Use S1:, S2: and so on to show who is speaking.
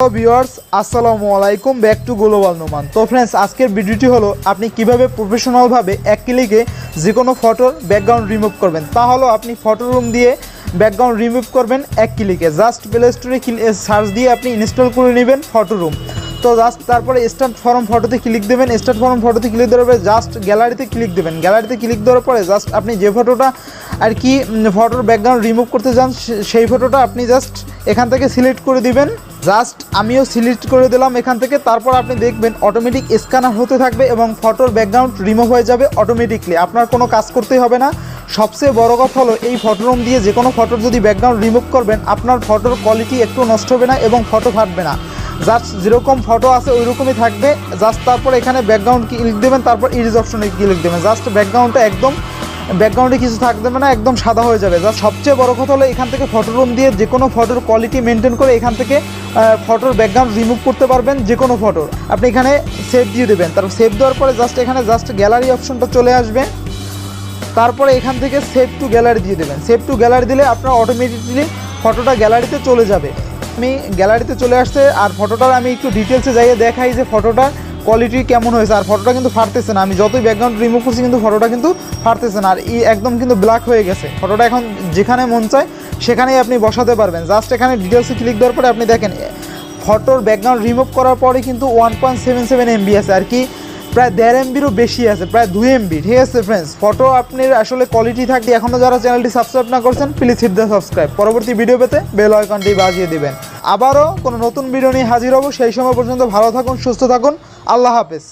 S1: Hello viewers, আসসালামু আলাইকুম, back to global Noman. তো ফ্রেন্ডস, আজকের ভিডিওটি হলো আপনি কিভাবে প্রফেশনালভাবে এক ক্লিকে যে কোনো ফটোর ব্যাকগ্রাউন্ড রিমুভ করবেন। তা হলো আপনি ফটো রুম দিয়ে ব্যাকগ্রাউন্ড রিমুভ করবেন এক ক্লিকে। জাস্ট প্লে স্টোরে সার্চ দিয়ে আপনি ইনস্টল করে নেবেন ফটো রুম। তো জাস্ট তারপরে স্টার্ট ফরম ফটোতে ক্লিক দেবেন। স্টার্ট ফরম ফটোতে ক্লিক দেওয়ার পরে জাস্ট গ্যালারিতে ক্লিক দেবেন। গ্যালারিতে ক্লিক দেওয়ার পরে জাস্ট আপনি যে ফটোটা আর কি ফটোর ব্যাকগ্রাউন্ড রিমুভ করতে চান সেই ফটোটা আপনি জাস্ট এখান থেকে সিলেক্ট করে দিবেন। জাস্ট আমিও সিলেক্ট করে দিলাম এখান থেকে। তারপর আপনি দেখবেন অটোমেটিক স্ক্যানার হতে থাকবে এবং ফটোর ব্যাকগ্রাউন্ড রিমুভ হয়ে যাবে অটোমেটিকলি। আপনার কোনো কাজ করতেই হবে না। সবচেয়ে বড় কথা হলো এই ফটো রুম দিয়ে যে কোনো ফটোর যদি ব্যাকগ্রাউন্ড রিমুভ করবেন, আপনার ফটোর কোয়ালিটি একটু নষ্ট হবে না এবং ফটো ফাটবে না। জাস্ট যেরকম ফটো আছে ওই রকমই থাকবে। জাস্ট তারপর এখানে ব্যাকগ্রাউন্ড ক্লিক দেবেন, তারপর ইরেজ অপশনে ক্লিক দেবেন। জাস্ট ব্যাকগ্রাউন্ডটা একদম ব্যাকগ্রাউন্ডে কিছু থাকবে না, একদম সাদা হয়ে যাবে। জাস্ট সবচেয়ে বড় কথা হলো এখান থেকে ফটো রুম দিয়ে যে কোনো ফটোর কোয়ালিটি মেনটেন করে এখান থেকে ফটোর ব্যাকগ্রাউন্ড রিমুভ করতে পারবেন যে কোনো ফটোর। আপনি এখানে সেভ দিয়ে দেবেন। তারপর সেভ দেওয়ার পরে জাস্ট এখানে জাস্ট গ্যালারি অপশনটা চলে আসবে। তারপরে এখান থেকে সেভ টু গ্যালারি দিয়ে দেবেন। সেভ টু গ্যালারি দিলে আপনার অটোমেটিকলি ফটোটা গ্যালারিতে চলে যাবে। আমি গ্যালারিতে চলে আসছে আর ফটোটার আমি একটু ডিটেলসে যাইয়ে দেখাই যে ফটোটার কোয়ালিটি কেমন হয়েছে। আর ফটোটা কিন্তু ফাটতেছে না, আমি যতই ব্যাকগ্রাউন্ড রিমুভ করছি কিন্তু ফটোটা কিন্তু ফাটতেছে না। আর একদম কিন্তু ব্ল্যাক হয়ে গেছে ফটোটা। এখন যেখানে মন চায় সেখানেই আপনি বসাতে পারবেন। জাস্ট এখানে ডিটেলসে ক্লিক দেওয়ার পরে আপনি দেখেন ফটোর ব্যাকগ্রাউন্ড রিমুভ করার পরে কিন্তু 1.77 MB আছে, আর কি প্রায় 1.5 MBরও বেশি আছে, প্রায় 2 MB। ঠিক আছে ফ্রেন্ডস, ফটো আপনার আসলে কোয়ালিটি থাকবে। এখনও যারা চ্যানেলটি সাবস্ক্রাইব না করছেন প্লিজ হিট দ্য সাবস্ক্রাইব। পরবর্তী ভিডিও পেতে বেল আইকনটি বাজিয়ে দিবেন। আবারও কোনো নতুন ভিডিও নিয়ে হাজির হব। সেই সময় পর্যন্ত ভালো থাকুন, সুস্থ থাকুন। আল্লাহ হাফেজ।